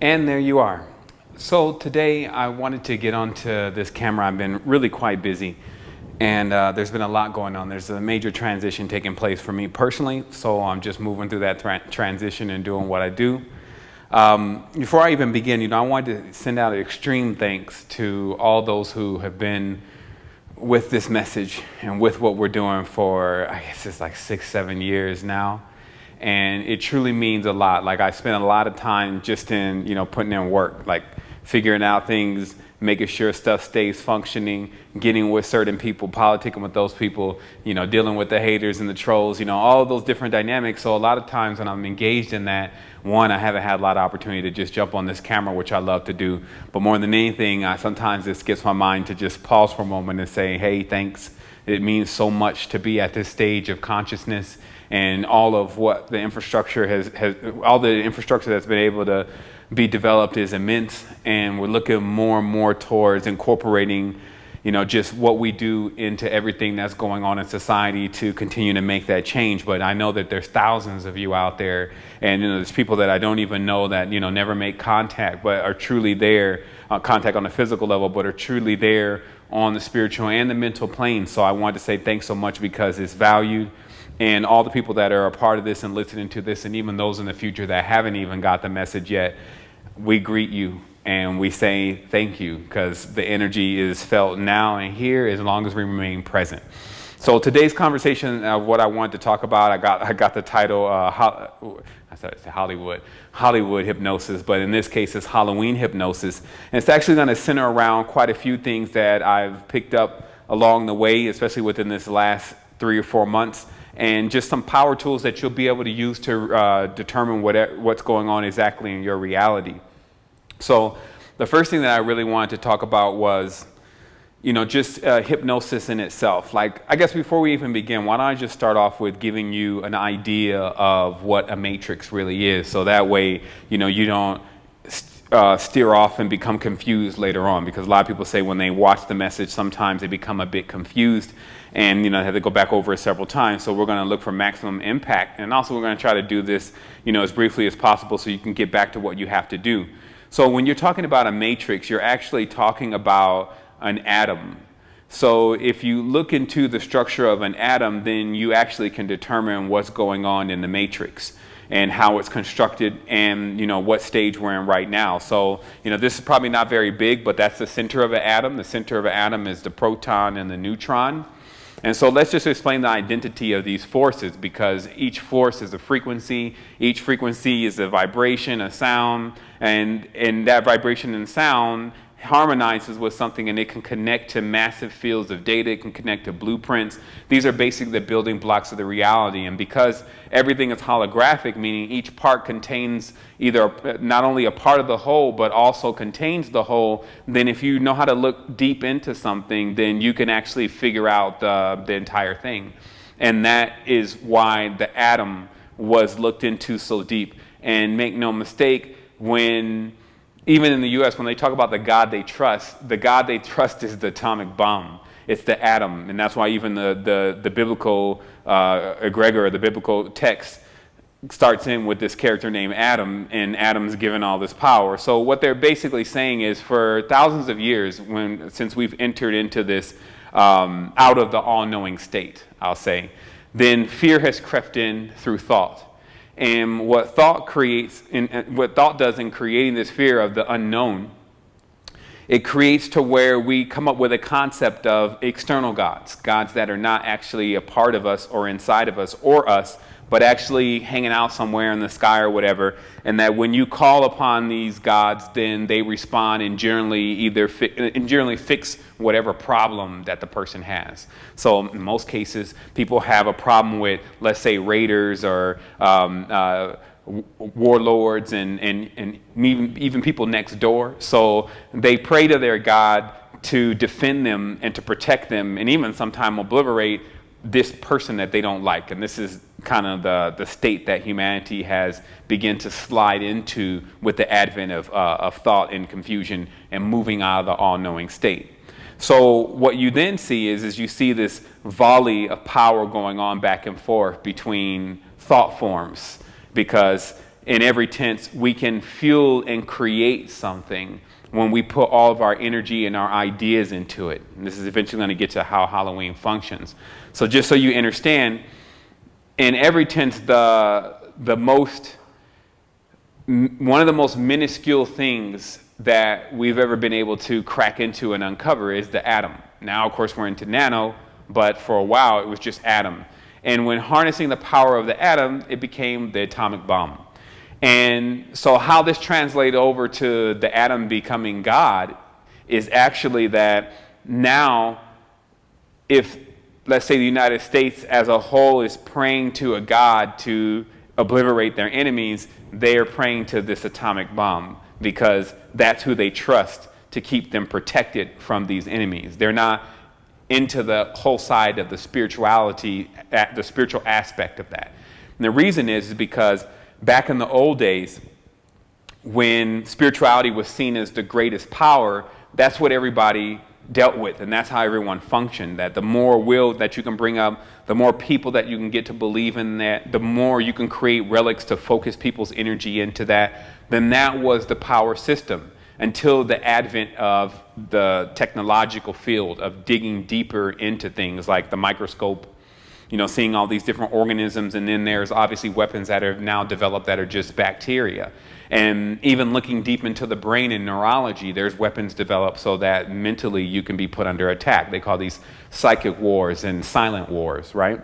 And there you are. So today I wanted to get onto this camera. I've been really quite busy, and there's been a lot going on. There's a major transition taking place for me personally, so I'm just moving through that transition and doing what I do. Before I even begin, I wanted to send out an extreme thanks to all those who have been with this message and with what we're doing for, I guess it's like 6-7 years now. And it truly means a lot. Like, I spent a lot of time just in, putting in work, like figuring out things, making sure stuff stays functioning, getting with certain people, politicking with those people, dealing with the haters and the trolls, all of those different dynamics. So a lot of times when I'm engaged in that, one, I haven't had a lot of opportunity to just jump on this camera, which I love to do. But more than anything, sometimes it skips my mind to just pause for a moment and say, hey, thanks. It means so much to be at this stage of consciousness, and all of what the infrastructure all the infrastructure that's been able to be developed is immense. And we're looking more and more towards incorporating, just what we do into everything that's going on in society to continue to make that change. But I know that there's thousands of you out there, and there's people that I don't even know that never make contact, but are truly there, contact on a physical level, but are truly there on the spiritual and the mental plane. So I wanted to say thanks so much, because it's valued. And all the people that are a part of this and listening to this, and even those in the future that haven't even got the message yet, we greet you and we say thank you, because the energy is felt now and here as long as we remain present. So today's conversation, what I wanted to talk about, I got the title, I started to say Hollywood hypnosis, but in this case it's Halloween hypnosis. And it's actually going to center around quite a few things that I've picked up along the way, especially within this last 3 or 4 months. And just some power tools that you'll be able to use to determine what's going on exactly in your reality. So the first thing that I really wanted to talk about was, just hypnosis in itself. Like, I guess before we even begin, why don't I just start off with giving you an idea of what a matrix really is, so that way, you don't steer off and become confused later on, because a lot of people say when they watch the message, sometimes they become a bit confused and they have to go back over it several times. So we're going to look for maximum impact, and also we're going to try to do this as briefly as possible so you can get back to what you have to do. So when you're talking about a matrix, you're actually talking about an atom. So if you look into the structure of an atom, then you actually can determine what's going on in the matrix and how it's constructed, and what stage we're in right now. So this is probably not very big, but that's the center of an atom. The center of an atom is the proton and the neutron. And so let's just explain the identity of these forces, because each force is a frequency. Each frequency is a vibration, a sound, and that vibration and sound harmonizes with something, and it can connect to massive fields of data. It can connect to blueprints. These are basically the building blocks of the reality. And because everything is holographic, meaning each part contains either not only a part of the whole, but also contains the whole, then if you know how to look deep into something, then you can actually figure out the entire thing. And that is why the atom was looked into so deep. And make no mistake, even in the U.S., when they talk about the God they trust is the atomic bomb. It's the atom. And that's why even the biblical egregor, the biblical text, starts in with this character named Adam, and Adam's given all this power. So what they're basically saying is, for thousands of years, since we've entered into this out of the all-knowing state, I'll say, then fear has crept in through thought. And what thought does in creating this fear of the unknown, it creates to where we come up with a concept of external gods that are not actually a part of us or inside of us or us, but actually hanging out somewhere in the sky or whatever. And that when you call upon these gods, then they respond and generally fix whatever problem that the person has. So in most cases, people have a problem with, let's say, raiders or warlords and even people next door. So they pray to their god to defend them and to protect them, and even sometimes obliterate this person that they don't like. And this is kind of the state that humanity has begun to slide into with the advent of thought and confusion and moving out of the all-knowing state. So what you then see is you see this volley of power going on back and forth between thought forms, because in every tense, we can fuel and create something when we put all of our energy and our ideas into it. And this is eventually going to get to how Halloween functions. So just so you understand, in every tense, one of the most minuscule things that we've ever been able to crack into and uncover is the atom. Now, of course, we're into nano, but for a while it was just atom. And when harnessing the power of the atom, it became the atomic bomb. And so how this translates over to the atom becoming God is actually that now, if, let's say, the United States as a whole is praying to a God to obliterate their enemies, they are praying to this atomic bomb because that's who they trust to keep them protected from these enemies. They're not into the whole side of the spirituality, the spiritual aspect of that. And the reason is because back in the old days, when spirituality was seen as the greatest power, that's what everybody dealt with, and that's how everyone functioned. That the more will that you can bring up, the more people that you can get to believe in that, the more you can create relics to focus people's energy into that, then that was the power system until the advent of the technological field of digging deeper into things like the microscope, you know, seeing all these different organisms, and then there's obviously weapons that are now developed that are just bacteria. And even looking deep into the brain and neurology, there's weapons developed so that mentally you can be put under attack. They call these psychic wars and silent wars, right?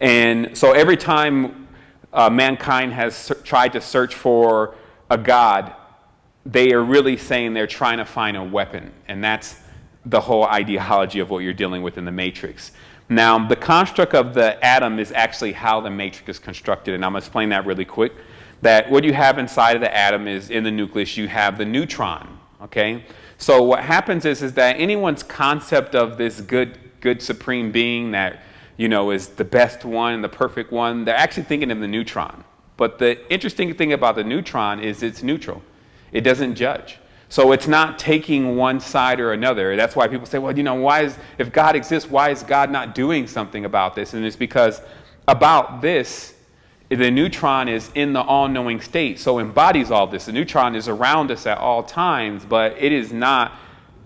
And so every time mankind has tried to search for a God, they are really saying they're trying to find a weapon. And that's the whole ideology of what you're dealing with in the Matrix. Now, the construct of the atom is actually how the matrix is constructed, and I'm going to explain that really quick. That what you have inside of the atom is, in the nucleus, you have the neutron, okay? So what happens is that anyone's concept of this good supreme being that, you know, is the best one, the perfect one, they're actually thinking of the neutron. But the interesting thing about the neutron is it's neutral. It doesn't judge. So it's not taking one side or another. That's why people say, well, you know, if God exists, why is God not doing something about this? And it's because about this, the neutron is in the all-knowing state, so embodies all this. The neutron is around us at all times, but it is not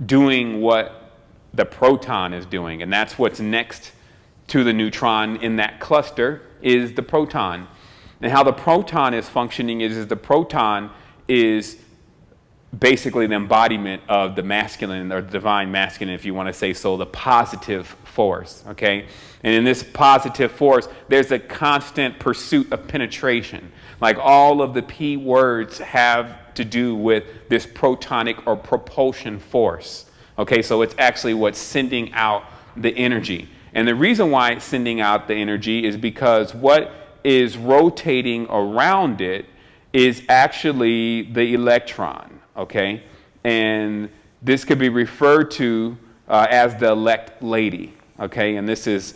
doing what the proton is doing. And that's what's next to the neutron in that cluster is the proton. And how the proton is functioning is the proton is basically the embodiment of the masculine, or the divine masculine, if you want to say so, the positive force, okay? And in this positive force, there's a constant pursuit of penetration. Like all of the P words have to do with this protonic or propulsion force, okay? So it's actually what's sending out the energy. And the reason why it's sending out the energy is because what is rotating around it is actually the electron. Okay, and this could be referred to as the elect lady. Okay, and this is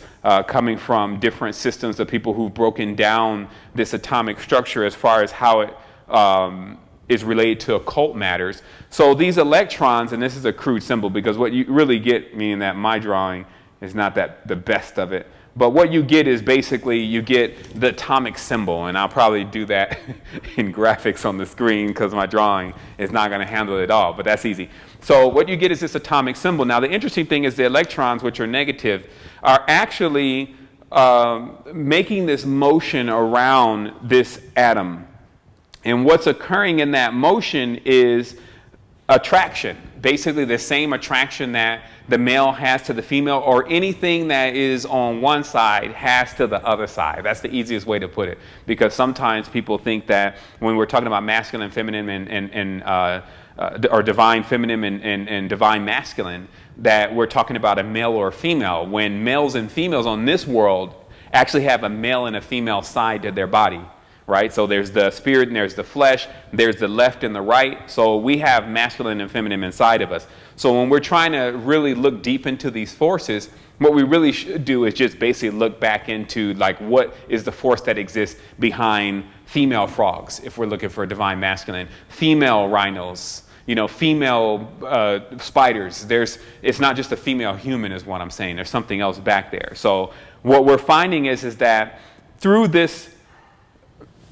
coming from different systems of people who've broken down this atomic structure as far as how it is related to occult matters. So these electrons, and this is a crude symbol because what you really get, meaning that my drawing is not that the best of it, but what you get is basically you get the atomic symbol, and I'll probably do that in graphics on the screen because my drawing is not going to handle it all, but that's easy. So what you get is this atomic symbol. Now the interesting thing is the electrons, which are negative, are actually making this motion around this atom. And what's occurring in that motion is attraction, basically the same attraction that the male has to the female, or anything that is on one side has to the other side. That's the easiest way to put it, because sometimes people think that when we're talking about masculine, feminine, or divine feminine and divine masculine, that we're talking about a male or a female, when males and females on this world actually have a male and a female side to their body. Right? So there's the spirit and there's the flesh, there's the left and the right. So we have masculine and feminine inside of us. So when we're trying to really look deep into these forces, what we really should do is just basically look back into like what is the force that exists behind female frogs, if we're looking for a divine masculine, female rhinos, you know, female spiders. It's not just a female human is what I'm saying. There's something else back there. So what we're finding is that through this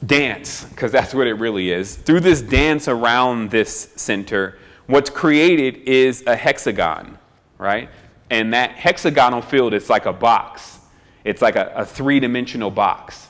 dance, because that's what it really is. Through this dance around this center, what's created is a hexagon, right? And that hexagonal field is like a box. It's like a three-dimensional box.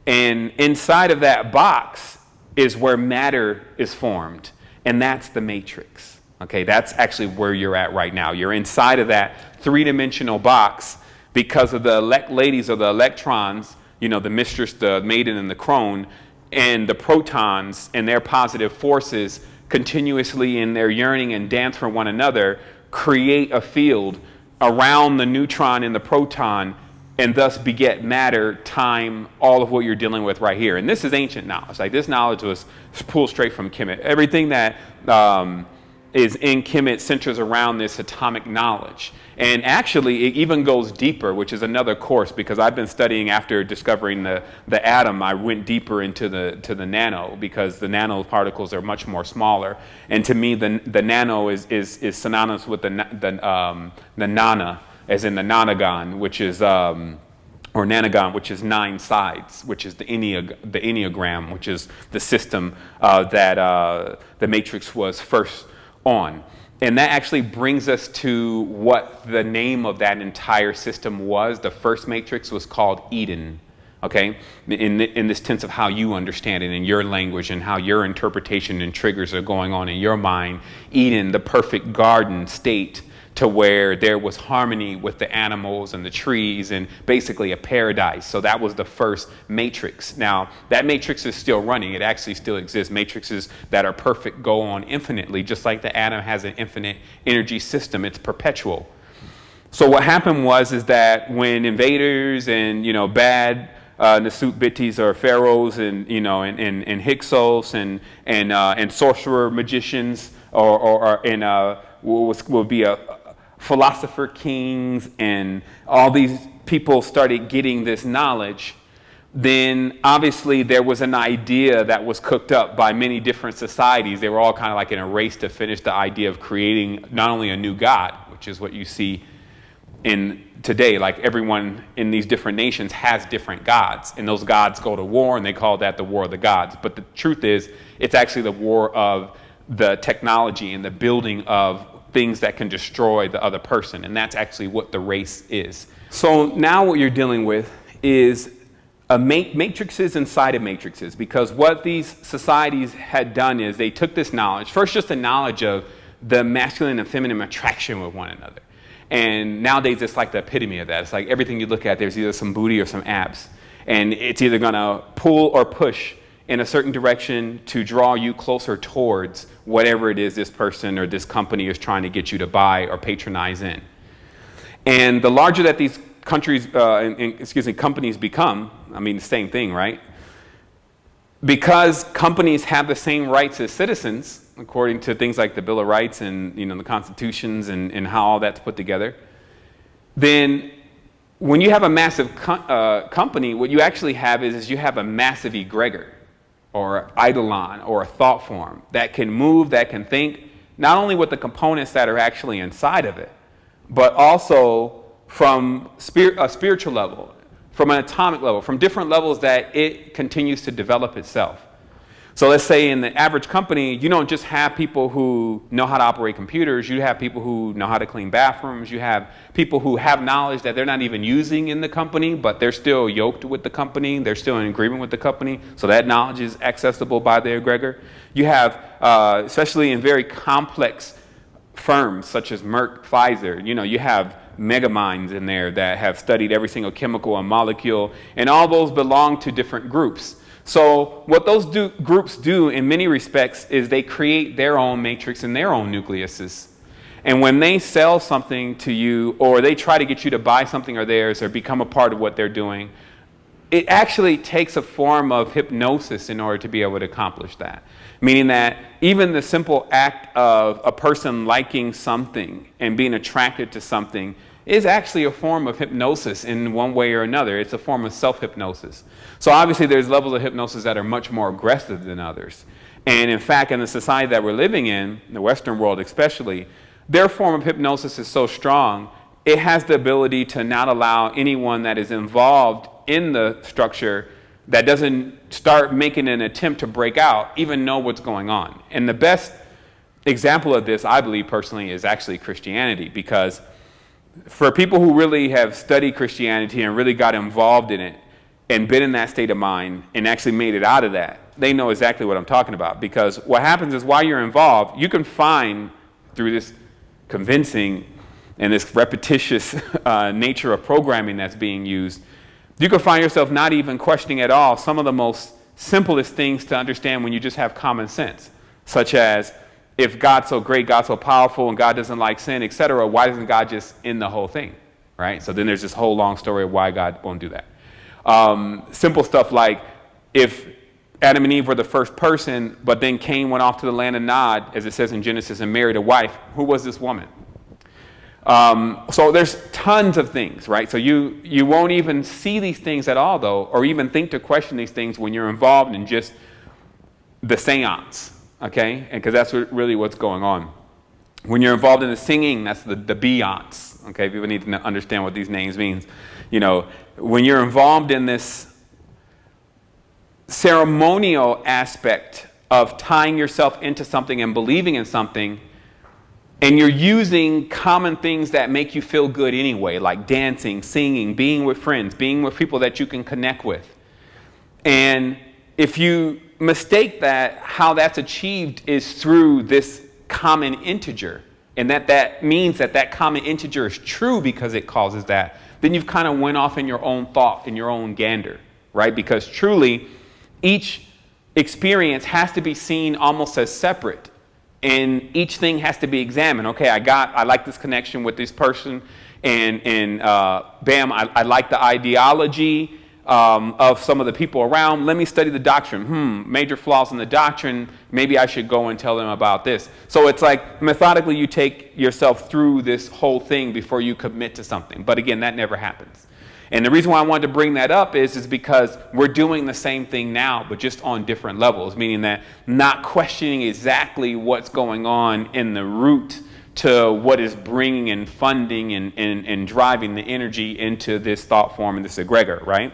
And inside of that box is where matter is formed. And that's the matrix. Okay, that's actually where you're at right now. You're inside of that three-dimensional box because of the ladies or the electrons, the mistress, the maiden, and the crone, and the protons and their positive forces continuously in their yearning and dance for one another create a field around the neutron and the proton, and thus beget matter, time, all of what you're dealing with right here. And this is ancient knowledge. Like, this knowledge was pulled straight from Kemet. Everything that is in Kemet centers around this atomic knowledge. And actually, it even goes deeper, which is another course, because I've been studying after discovering the atom. I went deeper into the nano, because the nanoparticles are much more smaller. And to me, the nano is synonymous with the nana, as in the nonagon, which is or nanogon, which is 9 sides, which is the Enneagram, which is the system that the matrix was first on. And that actually brings us to what the name of that entire system was. The first matrix was called Eden, okay? In this sense of how you understand it in your language and how your interpretation and triggers are going on in your mind. Eden, the perfect garden state, to where there was harmony with the animals and the trees, and basically a paradise. So that was the first matrix. Now, that matrix is still running. It actually still exists. Matrices that are perfect go on infinitely, just like the atom has an infinite energy system. It's perpetual. So what happened is that when invaders and, bad Nasut Bittis or pharaohs and, and Hyksos and sorcerer magicians will be a philosopher kings, and all these people started getting this knowledge, then obviously there was an idea that was cooked up by many different societies. They were all kind of like in a race to finish the idea of creating not only a new god, which is what you see in today, like everyone in these different nations has different gods, and those gods go to war, and they call that the war of the gods. But the truth is, it's actually the war of the technology and the building of things that can destroy the other person, and that's actually what the race is. So now what you're dealing with is matrices inside of matrices, because what these societies had done is they took this knowledge, first just the knowledge of the masculine and feminine attraction with one another, and nowadays it's like the epitome of that. It's like everything you look at, there's either some booty or some abs, and it's either gonna pull or push in a certain direction to draw you closer towards whatever it is this person or this company is trying to get you to buy or patronize in. And the larger that these companies become, I mean, the same thing, right? Because companies have the same rights as citizens, according to things like the Bill of Rights and the constitutions and how all that's put together, then when you have a massive company, what you actually have is you have a massive egregor, or eidolon, or a thought form that can move, that can think, not only with the components that are actually inside of it, but also from a spiritual level, from an atomic level, from different levels that it continues to develop itself. So let's say in the average company, you don't just have people who know how to operate computers. You have people who know how to clean bathrooms. You have people who have knowledge that they're not even using in the company, but they're still yoked with the company. They're still in agreement with the company. So that knowledge is accessible by the egregor. You have, especially in very complex firms such as Merck, Pfizer, you have mega minds in there that have studied every single chemical and molecule, and all those belong to different groups. So what those groups do in many respects is they create their own matrix and their own nucleuses. And when they sell something to you, or they try to get you to buy something or theirs, or become a part of what they're doing, it actually takes a form of hypnosis in order to be able to accomplish that. Meaning that even the simple act of a person liking something and being attracted to something is actually a form of hypnosis in one way or another. It's a form of self-hypnosis. So obviously there's levels of hypnosis that are much more aggressive than others. And in fact, in the society that we're living in, the Western world especially, their form of hypnosis is so strong, it has the ability to not allow anyone that is involved in the structure that doesn't start making an attempt to break out, even know what's going on. And the best example of this, I believe personally, is actually Christianity, because for people who really have studied Christianity and really got involved in it and been in that state of mind and actually made it out of that, they know exactly what I'm talking about. Because what happens is, while you're involved, you can find, through this convincing and this repetitious nature of programming that's being used, you can find yourself not even questioning at all some of the most simplest things to understand when you just have common sense, such as, if God's so great, God's so powerful, and God doesn't like sin, etc., why doesn't God just end the whole thing, right? So then there's this whole long story of why God won't do that. Simple stuff like, if Adam and Eve were the first person, but then Cain went off to the land of Nod, as it says in Genesis, and married a wife, who was this woman? So there's tons of things, right? So you won't even see these things at all, though, or even think to question these things when you're involved in just the seance, okay? And because that's really what's going on. When you're involved in the singing, that's the beance, okay? People need to understand what these names means. You know, when you're involved in this ceremonial aspect of tying yourself into something and believing in something, and you're using common things that make you feel good anyway, like dancing, singing, being with friends, being with people that you can connect with. And if you mistake that, how that's achieved is through this common integer, and that means that common integer is true because it causes that, then you've kind of went off in your own thought, in your own gander, right? Because truly, each experience has to be seen almost as separate. And each thing has to be examined. Okay, I like this connection with this person, and bam, I like the ideology of some of the people around. Let me study the doctrine. Major flaws in the doctrine. Maybe I should go and tell them about this. So it's like methodically you take yourself through this whole thing before you commit to something. But again, that never happens. And the reason why I wanted to bring that up is because we're doing the same thing now, but just on different levels, meaning that not questioning exactly what's going on in the root to what is bringing and funding and driving the energy into this thought form and this egregor, right?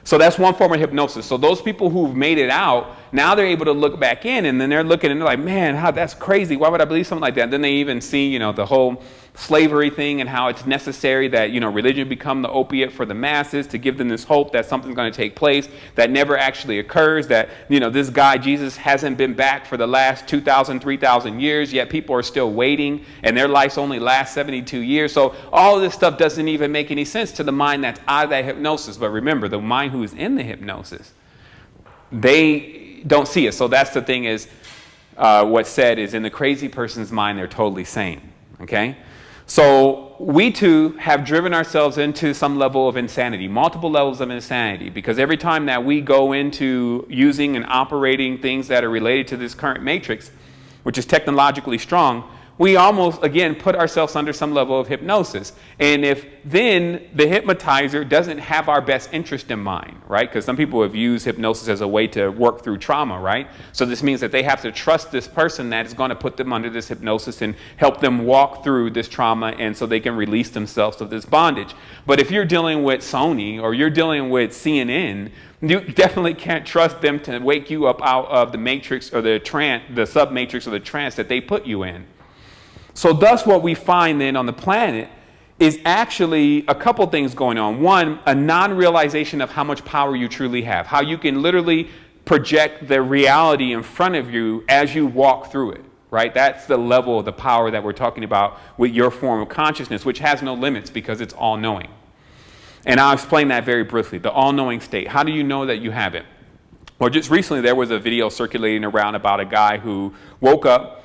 So that's one form of hypnosis. So those people who've made it out, now they're able to look back in, and then they're looking and they're like, man, that's crazy. Why would I believe something like that? Then they even see, the whole slavery thing and how it's necessary that, religion become the opiate for the masses to give them this hope that something's going to take place that never actually occurs, that, this guy, Jesus, hasn't been back for the last 2,000, 3,000 years, yet people are still waiting, and their lives only last 72 years. So all of this stuff doesn't even make any sense to the mind that's out of that hypnosis. But remember, the mind who is in the hypnosis, they don't see it. So that's the thing is, what's said is, in the crazy person's mind, they're totally sane, okay? So we too have driven ourselves into some level of insanity, multiple levels of insanity, because every time that we go into using and operating things that are related to this current matrix, which is technologically strong, we almost, again, put ourselves under some level of hypnosis. And if then the hypnotizer doesn't have our best interest in mind, right? Because some people have used hypnosis as a way to work through trauma, right? So this means that they have to trust this person that is going to put them under this hypnosis and help them walk through this trauma, and so they can release themselves of this bondage. But if you're dealing with Sony or you're dealing with CNN, you definitely can't trust them to wake you up out of the matrix or the sub-matrix or the trance that they put you in. So thus what we find then on the planet is actually a couple things going on. One, a non-realization of how much power you truly have, how you can literally project the reality in front of you as you walk through it, right? That's the level of the power that we're talking about with your form of consciousness, which has no limits because it's all-knowing. And I'll explain that very briefly, the all-knowing state. How do you know that you have it? Well, just recently there was a video circulating around about a guy who woke up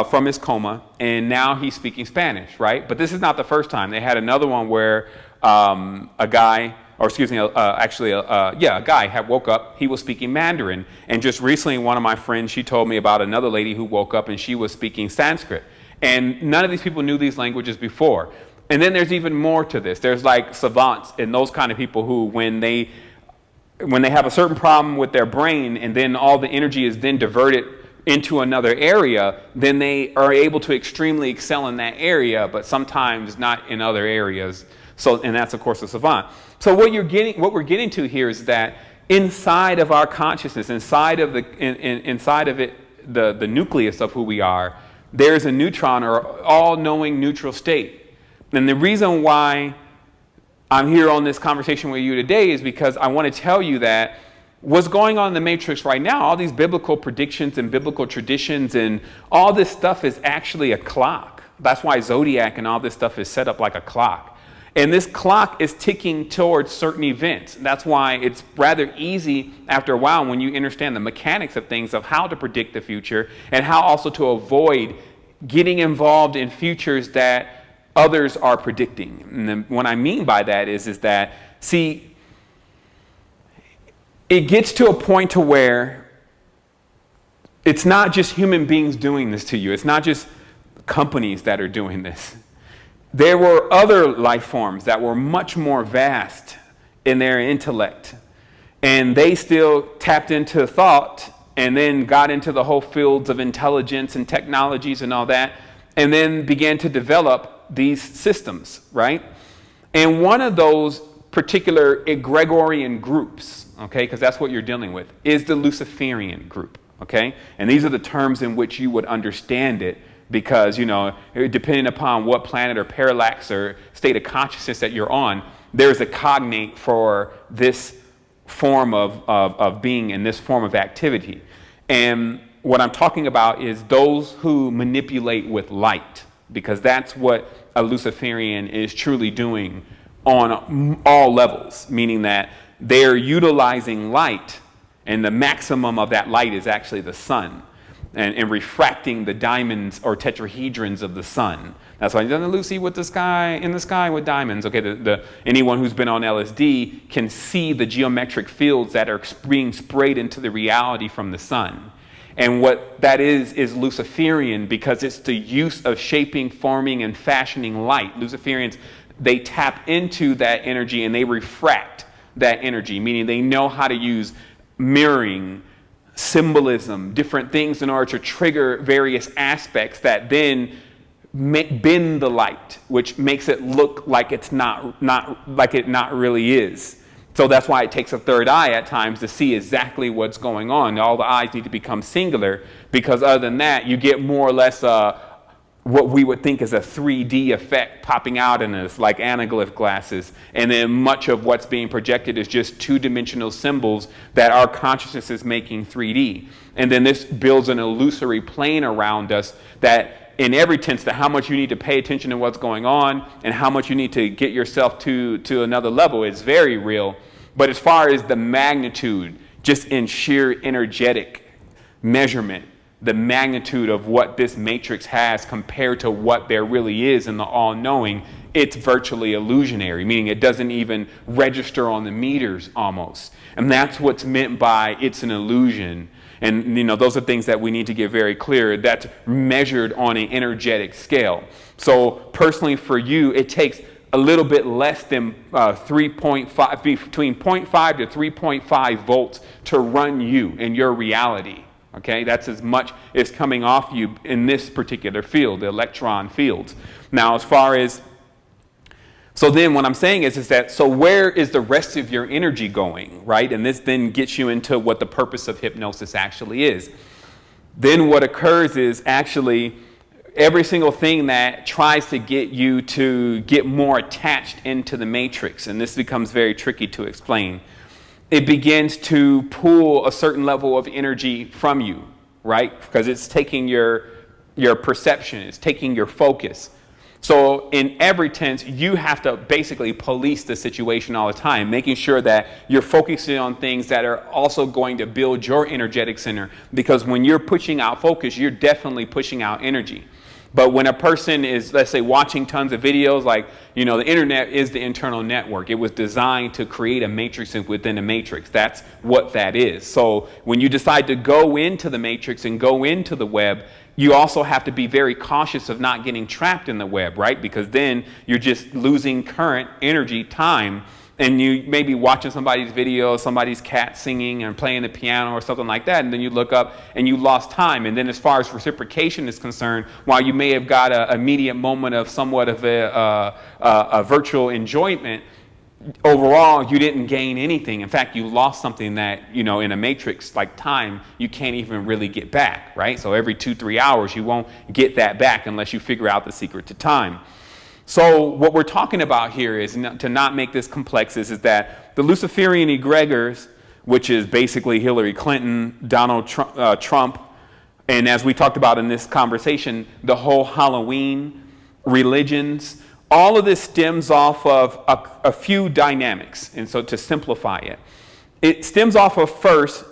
from his coma, and now he's speaking Spanish, right? But this is not the first time. They had another one where a guy had woke up. He was speaking Mandarin. And just recently, one of my friends, she told me about another lady who woke up and she was speaking Sanskrit. And none of these people knew these languages before. And then there's even more to this. There's like savants and those kind of people who, when they have a certain problem with their brain, and then all the energy is then diverted into another area, then they are able to extremely excel in that area, but sometimes not in other areas. So, and that's of course a savant. So what we're getting to here is that inside of our consciousness, inside of it, the nucleus of who we are, there's a neutron or all-knowing neutral state. And the reason why I'm here on this conversation with you today is because I want to tell you that what's going on in the matrix right now, all these biblical predictions and biblical traditions and all this stuff is actually a clock. That's why zodiac and all this stuff is set up like a clock. And this clock is ticking towards certain events. That's why it's rather easy after a while when you understand the mechanics of things, of how to predict the future and how also to avoid getting involved in futures that others are predicting. And then what I mean by that is that, see, it gets to a point to where it's not just human beings doing this to you. It's not just companies that are doing this. There were other life forms that were much more vast in their intellect, and they still tapped into thought and then got into the whole fields of intelligence and technologies and all that, and then began to develop these systems, right? And one of those particular egregorian groups, okay, because that's what you're dealing with, is the Luciferian group, okay? And these are the terms in which you would understand it, because, you know, depending upon what planet or parallax or state of consciousness that you're on, there's a cognate for this form of being and this form of activity. And what I'm talking about is those who manipulate with light, because that's what a Luciferian is truly doing on all levels, meaning that they're utilizing light, and the maximum of that light is actually the sun. And refracting the diamonds or tetrahedrons of the sun. That's why Lucy with the sky, in the sky with diamonds. Okay, anyone who's been on LSD can see the geometric fields that are being sprayed into the reality from the sun. And what that is Luciferian, because it's the use of shaping, forming, and fashioning light. Luciferians, they tap into that energy and they refract that energy, meaning they know how to use mirroring, symbolism, different things in order to trigger various aspects that then bend the light, which makes it look like it's not really is. So that's why it takes a third eye at times to see exactly what's going on. All the eyes need to become singular, because other than that, you get more or less what we would think is a 3D effect popping out in us, like anaglyph glasses. And then much of what's being projected is just two-dimensional symbols that our consciousness is making 3D. And then this builds an illusory plane around us that in every tense to how much you need to pay attention to what's going on and how much you need to get yourself to another level is very real. But as far as the magnitude, just in sheer energetic measurement, the magnitude of what this matrix has compared to what there really is in the all-knowing, it's virtually illusionary, meaning it doesn't even register on the meters almost. And that's what's meant by it's an illusion. And, you know, those are things that we need to get very clear. That's measured on an energetic scale. So personally for you, it takes a little bit less than 3.5, between 0.5 to 3.5 volts to run you in your reality. Okay, that's as much as coming off you in this particular field, the electron fields. Now, as far as, so then what I'm saying is that, so where is the rest of your energy going, right? And this then gets you into what the purpose of hypnosis actually is. Then what occurs is actually every single thing that tries to get you to get more attached into the matrix, and this becomes very tricky to explain. It begins to pull a certain level of energy from you, right? Because it's taking your perception, it's taking your focus. So in every tense, you have to basically police the situation all the time, making sure that you're focusing on things that are also going to build your energetic center. Because when you're pushing out focus, you're definitely pushing out energy. But when a person is, let's say, watching tons of videos, like, you know, the internet is the internal network. It was designed to create a matrix within a matrix. That's what that is. So when you decide to go into the matrix and go into the web, you also have to be very cautious of not getting trapped in the web, right? Because then you're just losing current energy, time. And you may be watching somebody's video, somebody's cat singing and playing the piano or something like that, and then you look up and you lost time. And then as far as reciprocation is concerned, while you may have got an immediate moment of somewhat of a virtual enjoyment, overall, you didn't gain anything. In fact, you lost something that, you know, in a matrix like time, you can't even really get back, right? So every 2-3 hours, you won't get that back unless you figure out the secret to time. So what we're talking about here is, to not make this complex, is that the Luciferian egregors, which is basically Hillary Clinton, Donald Trump, and as we talked about in this conversation, the whole Halloween, religions, all of this stems off of a few dynamics. And so to simplify it, it stems off of, first,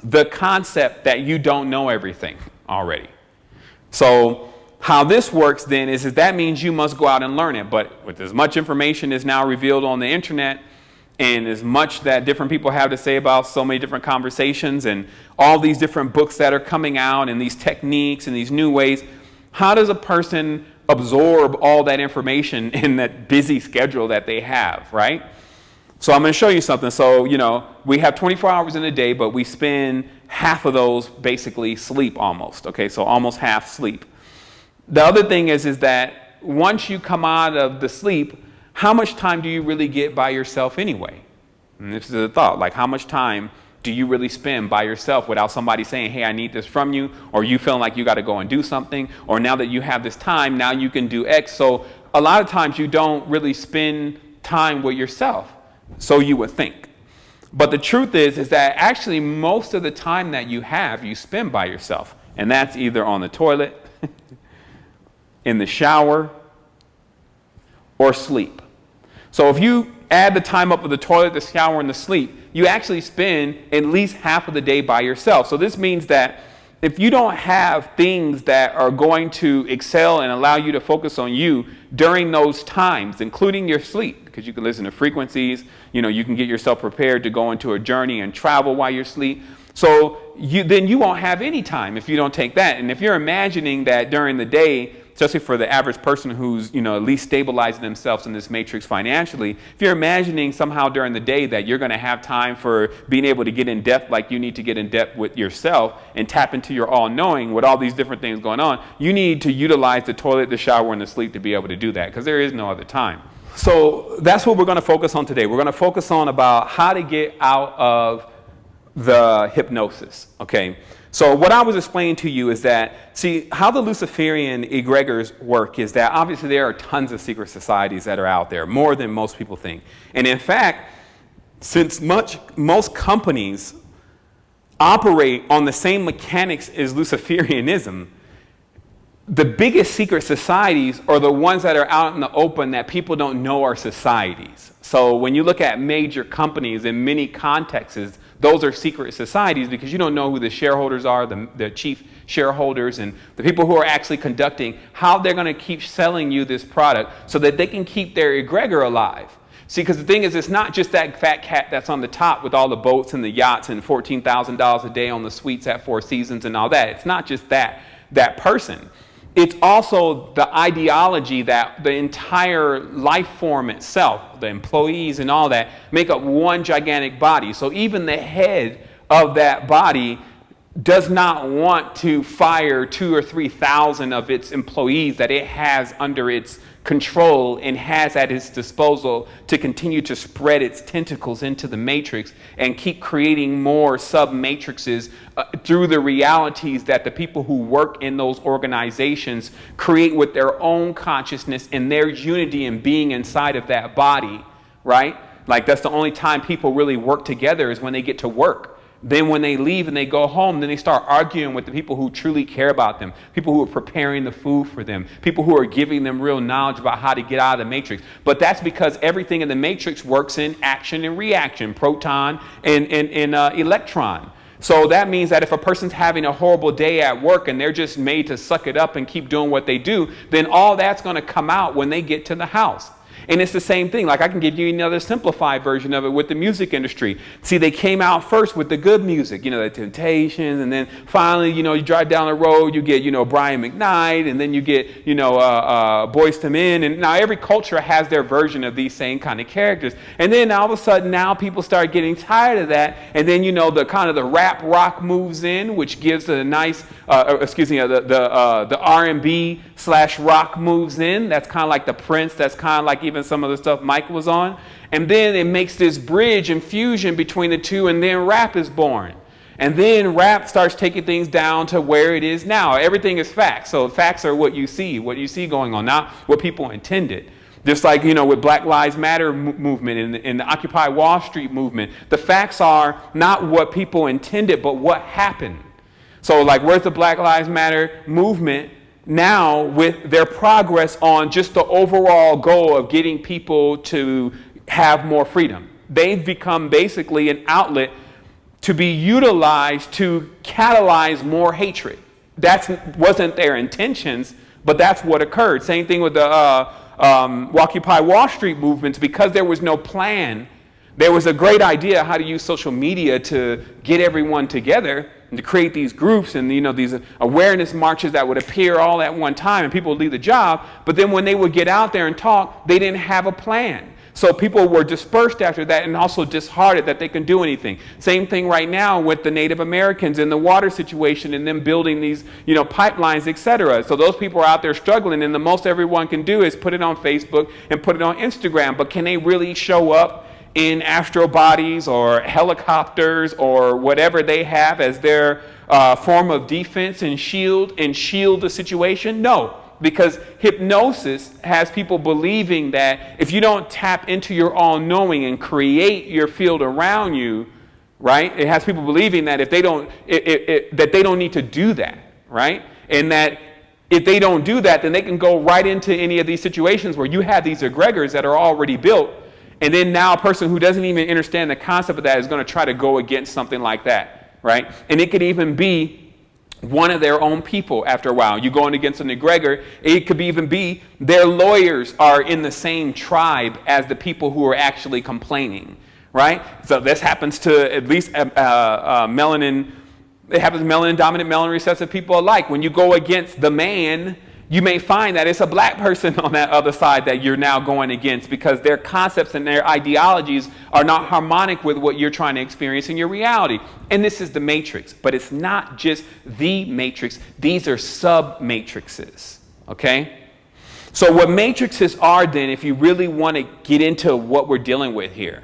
the concept that you don't know everything already. So how this works then is that means you must go out and learn it. But with as much information is now revealed on the internet, and as much that different people have to say about so many different conversations and all these different books that are coming out and these techniques and these new ways, how does a person absorb all that information in that busy schedule that they have, right? So I'm going to show you something. So, you know, we have 24 hours in a day, but we spend half of those basically sleep almost. Okay, so almost half sleep. The other thing is that once you come out of the sleep, how much time do you really get by yourself anyway? And this is a thought, like how much time do you really spend by yourself without somebody saying, hey, I need this from you, or you feeling like you got to go and do something, or now that you have this time, now you can do X. So a lot of times you don't really spend time with yourself, so you would think. But the truth is that actually most of the time that you have, you spend by yourself. And that's either on the toilet, in the shower, or sleep. So if you add the time up with the toilet, the shower, and the sleep, you actually spend at least half of the day by yourself. So this means that if you don't have things that are going to excel and allow you to focus on you during those times, including your sleep, because you can listen to frequencies, you know, you can get yourself prepared to go into a journey and travel while you're asleep. So then you won't have any time if you don't take that. And if you're imagining that during the day, especially for the average person who's, you know, at least stabilizing themselves in this matrix financially, if you're imagining somehow during the day that you're going to have time for being able to get in depth like you need to get in depth with yourself and tap into your all-knowing with all these different things going on, you need to utilize the toilet, the shower, and the sleep to be able to do that, because there is no other time. So that's what we're going to focus on today. We're going to focus on about how to get out of the hypnosis, okay? So what I was explaining to you is that, see, how the Luciferian egregors work is that obviously there are tons of secret societies that are out there, more than most people think. And in fact, since most companies operate on the same mechanics as Luciferianism, the biggest secret societies are the ones that are out in the open that people don't know are societies. So when you look at major companies in many contexts, those are secret societies because you don't know who the shareholders are, the chief shareholders, and the people who are actually conducting, how they're going to keep selling you this product so that they can keep their egregor alive. See, because the thing is, it's not just that fat cat that's on the top with all the boats and the yachts and $14,000 a day on the suites at Four Seasons and all that. It's not just that person. It's also the ideology that the entire life form itself, the employees and all that, make up one gigantic body. So even the head of that body does not want to fire 2,000 or 3,000 of its employees that it has under its control and has at its disposal to continue to spread its tentacles into the matrix and keep creating more sub-matrices through the realities that the people who work in those organizations create with their own consciousness and their unity and being inside of that body, right? Like that's the only time people really work together is when they get to work. Then when they leave and they go home, then they start arguing with the people who truly care about them, people who are preparing the food for them, people who are giving them real knowledge about how to get out of the matrix. But that's because everything in the matrix works in action and reaction, proton and electron. So that means that if a person's having a horrible day at work and they're just made to suck it up and keep doing what they do, then all that's going to come out when they get to the house. And it's the same thing. Like I can give you another simplified version of it with the music industry. See, they came out first with the good music, you know, the Temptations, and then finally, you know, you drive down the road, you get, you know, Brian McKnight, and then you get, you know, Boyz II Men, and now every culture has their version of these same kind of characters. And then all of a sudden, now people start getting tired of that, and then, you know, the kind of the rap rock moves in, which gives a nice, the R&B / rock moves in. That's kind of like the Prince. That's kind of like even and some of the stuff Mike was on. And then it makes this bridge and fusion between the two, and then rap is born. And then rap starts taking things down to where it is now. Everything is facts. So facts are what you see going on, not what people intended. Just like, with Black Lives Matter movement and the Occupy Wall Street movement, the facts are not what people intended, but what happened. So like, where's the Black Lives Matter movement now with their progress on just the overall goal of getting people to have more freedom? They've become basically an outlet to be utilized to catalyze more hatred. That wasn't their intentions, but that's what occurred. Same thing with the Occupy Wall Street movements. Because there was no plan, there was a great idea how to use social media to get everyone together and to create these groups and these awareness marches that would appear all at one time, and people would leave the job. But then when they would get out there and talk, they didn't have a plan. So people were dispersed after that and also disheartened that they can do anything. Same thing right now with the Native Americans and the water situation and them building these, pipelines, etc. So those people are out there struggling, and the most everyone can do is put it on Facebook and put it on Instagram. But can they really show up in astral bodies or helicopters or whatever they have as their form of defense and shield the situation? No. Because hypnosis has people believing that if you don't tap into your all-knowing and create your field around you, right? It has people believing that if they don't, that they don't need to do that, right? And that if they don't do that, then they can go right into any of these situations where you have these egregors that are already built, and then now a person who doesn't even understand the concept of that is going to try to go against something like that, right? And it could even be one of their own people after a while. You're going against an egregor. It could even be their lawyers are in the same tribe as the people who are actually complaining, right? So this happens to at least melanin. It happens to melanin dominant, melanin recessive people alike. When you go against the man, you may find that it's a black person on that other side that you're now going against, because their concepts and their ideologies are not harmonic with what you're trying to experience in your reality. And this is the matrix, but it's not just the matrix. These are sub-matrices, okay? So what matrices are then, if you really want to get into what we're dealing with here,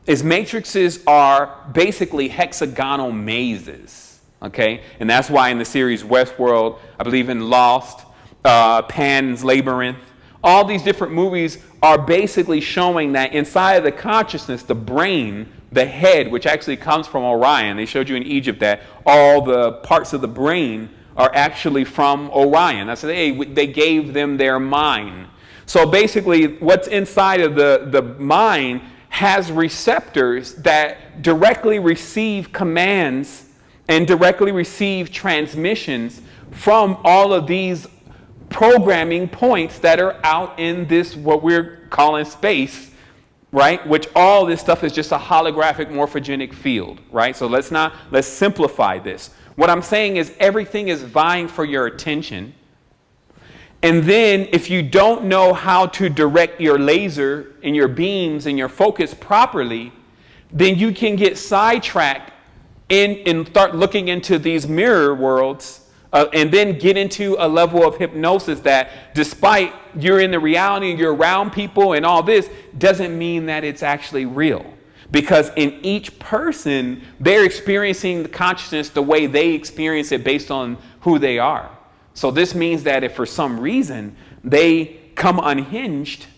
is matrices are basically hexagonal mazes, okay? And that's why in the series Westworld, I believe in Lost, Pan's Labyrinth, all these different movies are basically showing that inside of the consciousness, the brain, the head, which actually comes from Orion. They showed you in Egypt that all the parts of the brain are actually from Orion. That's they gave them their mind. So basically what's inside of the mind has receptors that directly receive commands and directly receive transmissions from all of these programming points that are out in this, what we're calling space, right? Which all this stuff is just a holographic morphogenic field, right? So let's simplify this. What I'm saying is everything is vying for your attention. And then if you don't know how to direct your laser and your beams and your focus properly, then you can get sidetracked and start looking into these mirror worlds. And then get into a level of hypnosis that, despite you're in the reality and you're around people and all this, doesn't mean that it's actually real. Because in each person, they're experiencing the consciousness the way they experience it based on who they are. So this means that if for some reason they come unhinged,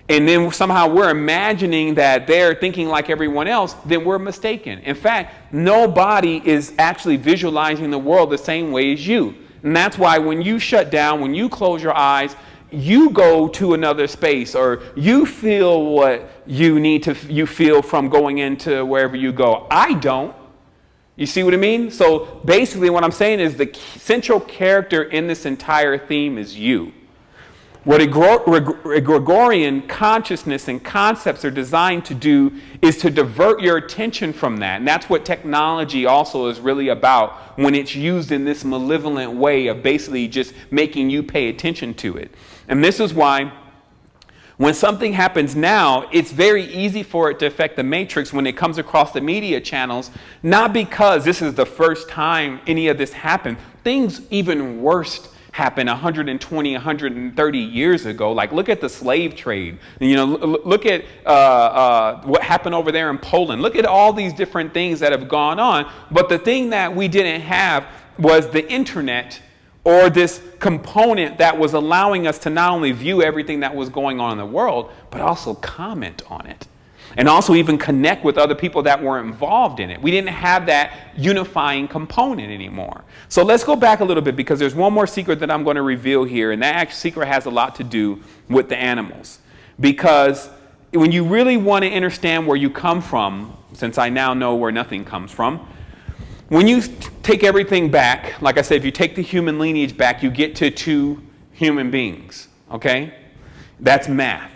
and then somehow we're imagining that they're thinking like everyone else, then we're mistaken. In fact, nobody is actually visualizing the world the same way as you. And that's why when you shut down, when you close your eyes, you go to another space, or you feel what you feel from going into wherever you go. I don't. You see what I mean? So basically what I'm saying is the central character in this entire theme is you. What egregorian consciousness and concepts are designed to do is to divert your attention from that. And that's what technology also is really about when it's used in this malevolent way of basically just making you pay attention to it. And this is why when something happens now, it's very easy for it to affect the matrix when it comes across the media channels, not because this is the first time any of this happened. Things even worse happened 120, 130 years ago. Like, look at the slave trade. You know, look at what happened over there in Poland. Look at all these different things that have gone on. But the thing that we didn't have was the internet, or this component that was allowing us to not only view everything that was going on in the world, but also comment on it. And also even connect with other people that were involved in it. We didn't have that unifying component anymore. So let's go back a little bit, because there's one more secret that I'm going to reveal here. And that secret has a lot to do with the animals. Because when you really want to understand where you come from, since I now know where nothing comes from, when you take everything back, like I said, if you take the human lineage back, you get to 2 human beings, okay? That's math.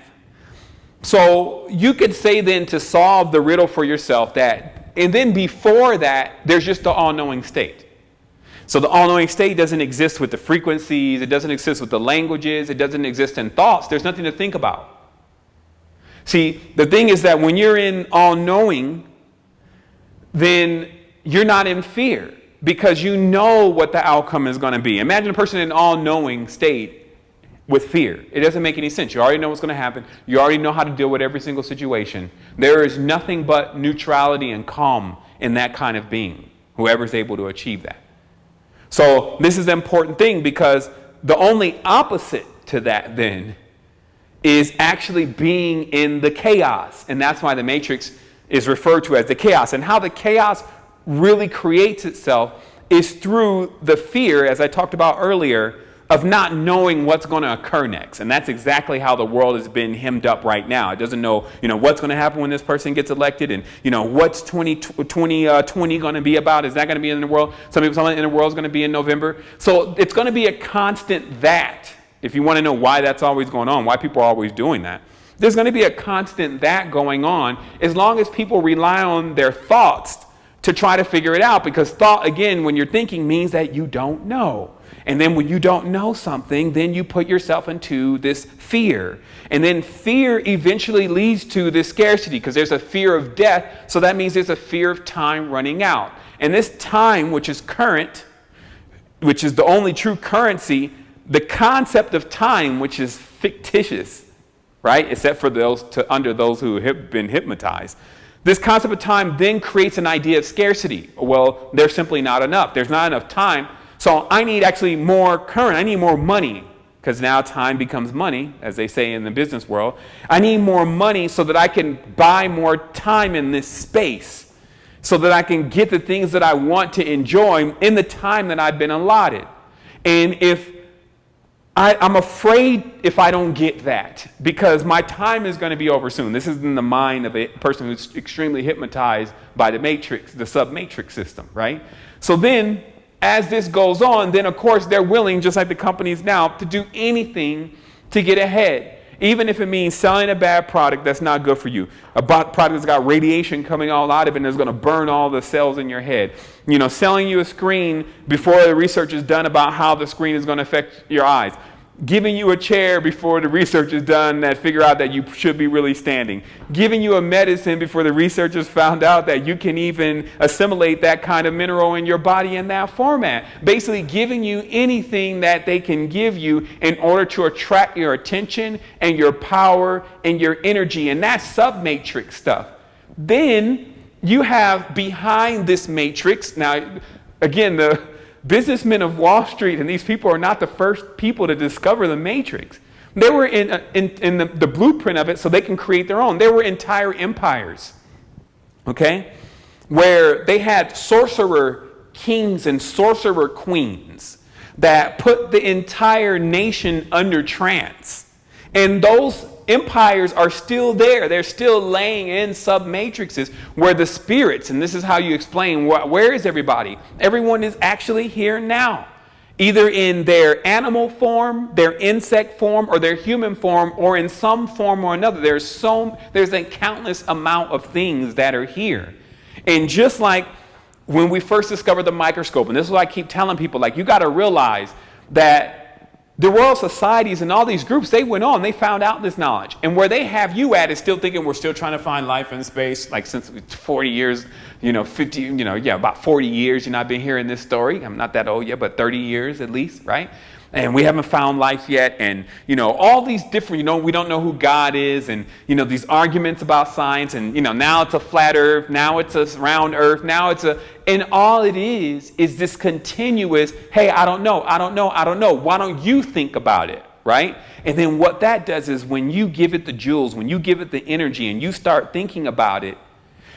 So you could say then, to solve the riddle for yourself, that, and then before that, there's just the all-knowing state. So the all-knowing state doesn't exist with the frequencies, it doesn't exist with the languages, it doesn't exist in thoughts, there's nothing to think about. See, the thing is that when you're in all-knowing, then you're not in fear, because you know what the outcome is going to be. Imagine a person in all-knowing state with fear. It doesn't make any sense. You already know what's going to happen. You already know how to deal with every single situation. There is nothing but neutrality and calm in that kind of being, whoever's able to achieve that. So this is an important thing, because the only opposite to that then is actually being in the chaos. And that's why the matrix is referred to as the chaos. And how the chaos really creates itself is through the fear, as I talked about earlier, of not knowing what's going to occur next. And that's exactly how the world has been hemmed up right now. It doesn't know, what's going to happen when this person gets elected, and, what's 2020 going to be about. Is that going to be in the world? Some people say in the world is going to be in November. So it's going to be a constant that, if you want to know why that's always going on, why people are always doing that. There's going to be a constant that going on, as long as people rely on their thoughts to try to figure it out. Because thought, again, when you're thinking, means that you don't know. And then when you don't know something, then you put yourself into this fear. And then fear eventually leads to this scarcity, because there's a fear of death. So that means there's a fear of time running out. And this time, which is current, which is the only true currency, the concept of time, which is fictitious, right? Except for those who have been hypnotized. This concept of time then creates an idea of scarcity. Well, there's simply not enough. There's not enough time. So I need actually more current. I need more money, because now time becomes money, as they say in the business world. I need more money so that I can buy more time in this space, so that I can get the things that I want to enjoy in the time that I've been allotted. And I'm afraid if I don't get that, because my time is going to be over soon. This is in the mind of a person who's extremely hypnotized by the matrix, the sub-matrix system, right? So then, as this goes on, then of course they're willing, just like the companies now, to do anything to get ahead. Even if it means selling a bad product that's not good for you. A product that's got radiation coming all out of it and is going to burn all the cells in your head. Selling you a screen before the research is done about how the screen is going to affect your eyes. Giving you a chair before the research is done that figure out that you should be really standing. Giving you a medicine before the researchers found out that you can even assimilate that kind of mineral in your body in that format. Basically giving you anything that they can give you in order to attract your attention and your power and your energy. And that's sub-matrix stuff. Then you have behind this matrix, now again, the businessmen of Wall Street and these people are not the first people to discover the matrix. They were in the blueprint of it so they can create their own. There were entire empires, okay, where they had sorcerer kings and sorcerer queens that put the entire nation under trance. And those empires are still there. They're still laying in sub-matrices where the spirits, and this is how you explain, where is everybody? Everyone is actually here now, either in their animal form, their insect form, or their human form, or in some form or another. There's a countless amount of things that are here. And just like when we first discovered the microscope, and this is what I keep telling people, like, you got to realize that the Royal Societies and all these groups, they went on, they found out this knowledge. And where they have you at is still thinking we're still trying to find life in space, like since 40 years, 50, about 40 years, I've been hearing this story. I'm not that old yet, but 30 years at least, right? And we haven't found life yet. And, all these different, we don't know who God is. And, these arguments about science. And, now it's a flat earth. Now it's a round earth. Now it's and all it is this continuous, hey, I don't know. Why don't you think about it? Right? And then what that does is when you give it the jewels, when you give it the energy and you start thinking about it,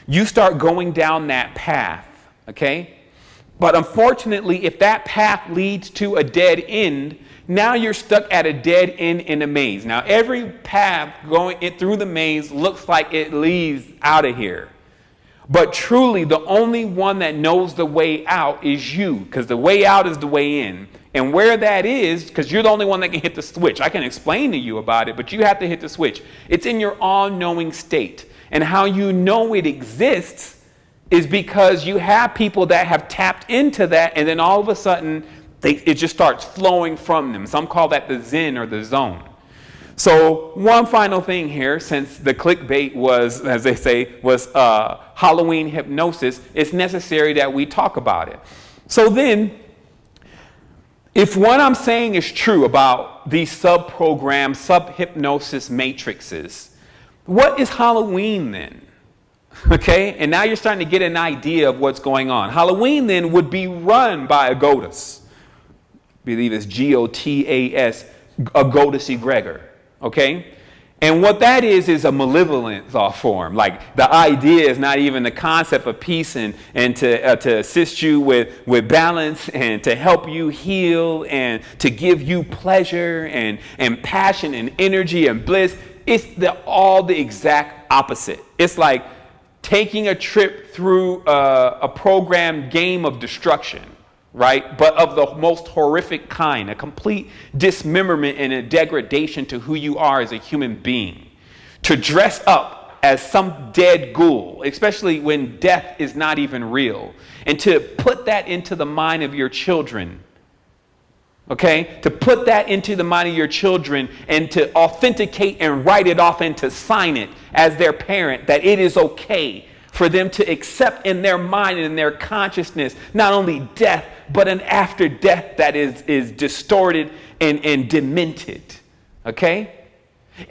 you start going down that path. Okay? But unfortunately, if that path leads to a dead end, now you're stuck at a dead end in a maze. Now, every path going through the maze looks like it leads out of here. But truly, the only one that knows the way out is you, because the way out is the way in. And where that is, because you're the only one that can hit the switch. I can explain to you about it, but you have to hit the switch. It's in your all-knowing state. And how you know it exists is because you have people that have tapped into that, and then all of a sudden, it just starts flowing from them. Some call that the zen or the zone. So one final thing here, since the clickbait was, as they say, was Halloween hypnosis, it's necessary that we talk about it. So then, if what I'm saying is true about these sub-programs, sub-hypnosis matrices, what is Halloween then? Okay, and now you're starting to get an idea of what's going on. Halloween then would be run by a goddess. I believe it's Gotas, a goddess egregor. Okay, and what that is a malevolent thought form. Like the idea is not even the concept of peace and to assist you with balance and to help you heal and to give you pleasure and passion and energy and bliss. It's all the exact opposite. It's like taking a trip through a programmed game of destruction, right? But of the most horrific kind, a complete dismemberment and a degradation to who you are as a human being. To dress up as some dead ghoul, especially when death is not even real, and to put that into the mind of your children. Okay? To put that into the mind of your children and to authenticate and write it off and to sign it as their parent that it is okay for them to accept in their mind and in their consciousness not only death, but an after death that is distorted and demented. Okay?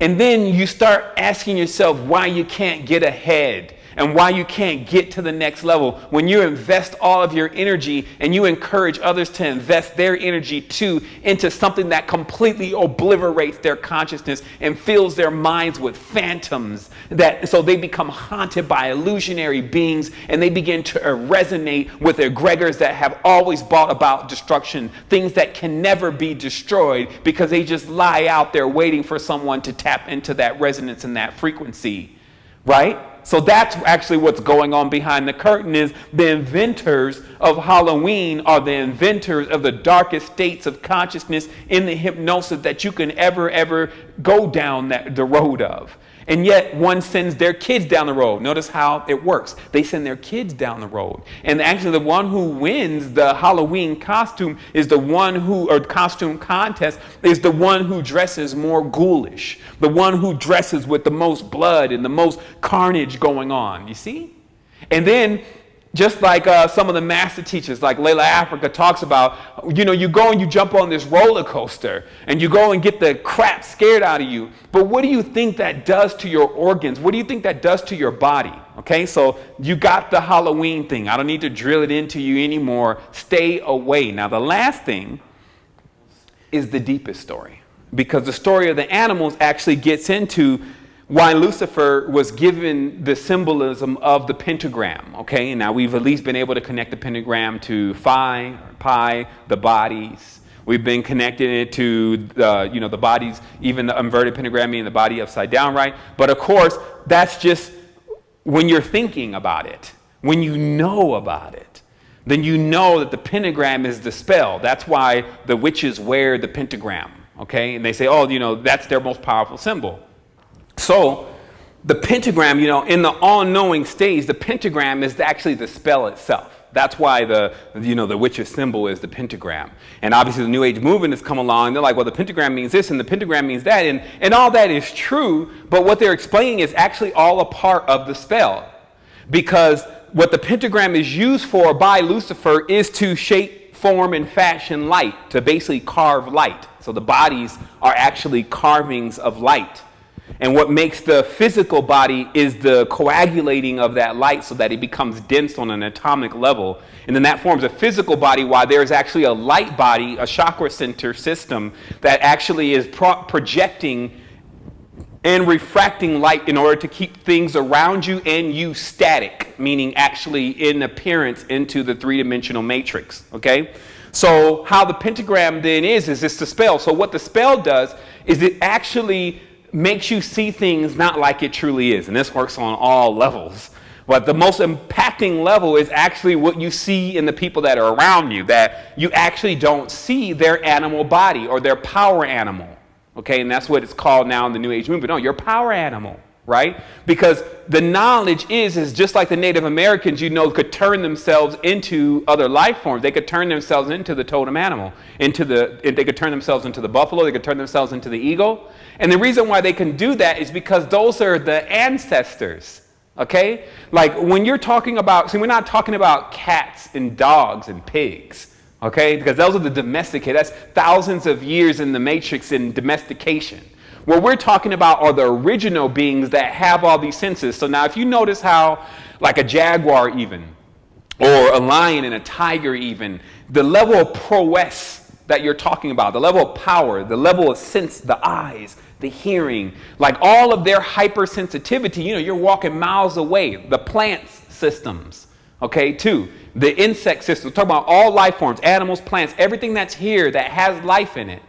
And then you start asking yourself why you can't get ahead and why you can't get to the next level when you invest all of your energy and you encourage others to invest their energy too into something that completely obliterates their consciousness and fills their minds with phantoms, so they become haunted by illusionary beings and they begin to resonate with egregors that have always brought about destruction, things that can never be destroyed because they just lie out there waiting for someone to tap into that resonance and that frequency, right? So that's actually what's going on behind the curtain. Is the inventors of Halloween are the inventors of the darkest states of consciousness in the hypnosis that you can ever go down the road of. And yet one sends their kids down the road. Notice how it works. They send their kids down the road. And actually the one who wins the Halloween costume is the one or costume contest is the one who dresses more ghoulish. The one who dresses with the most blood and the most carnage going on. You see? And then just like some of the master teachers, like Layla Africa talks about, you go and you jump on this roller coaster and you go and get the crap scared out of you. But what do you think that does to your organs? What do you think that does to your body? Okay, so you got the Halloween thing. I don't need to drill it into you anymore. Stay away. Now, the last thing is the deepest story, because the story of the animals actually gets into why Lucifer was given the symbolism of the pentagram. Okay, now we've at least been able to connect the pentagram to Phi, or Pi, the bodies. We've been connecting it to the bodies, even the inverted pentagram being the body upside down, right? But of course, that's just when you're thinking about it. When you know about it, then you know that the pentagram is the spell. That's why the witches wear the pentagram. Okay, and they say, that's their most powerful symbol. So the pentagram, in the all-knowing stage, the pentagram is actually the spell itself. That's why the witch's symbol is the pentagram. And obviously the New Age movement has come along. They're like, well, the pentagram means this and the pentagram means that. And all that is true. But what they're explaining is actually all a part of the spell. Because what the pentagram is used for by Lucifer is to shape form and fashion light, to basically carve light. So the bodies are actually carvings of light. And what makes the physical body is the coagulating of that light so that it becomes dense on an atomic level. And then that forms a physical body, while there's actually a light body, a chakra center system that actually is projecting and refracting light in order to keep things around you and you static, meaning actually in appearance into the three-dimensional matrix, okay? So how the pentagram then is it's the spell. So what the spell does is it actually makes you see things not like it truly is. And this works on all levels. But the most impacting level is actually what you see in the people that are around you, that you actually don't see their animal body or their power animal. Okay, and that's what it's called now in the New Age movement. No, you're a power animal, right? Because the knowledge is just like the Native Americans, could turn themselves into other life forms. They could turn themselves into the totem animal, they could turn themselves into the buffalo, they could turn themselves into the eagle. And the reason why they can do that is because those are the ancestors, okay? Like when you're talking about, we're not talking about cats and dogs and pigs. Okay, because those are the domesticated. That's thousands of years in the matrix in domestication. What we're talking about are the original beings that have all these senses. So now if you notice how, like a jaguar even, or a lion and a tiger even, the level of prowess that you're talking about, the level of power, the level of sense, the eyes, the hearing, like all of their hypersensitivity, you're walking miles away. The plants systems, okay, too. The insect system, we're talking about all life forms, animals, plants, everything that's here that has life in it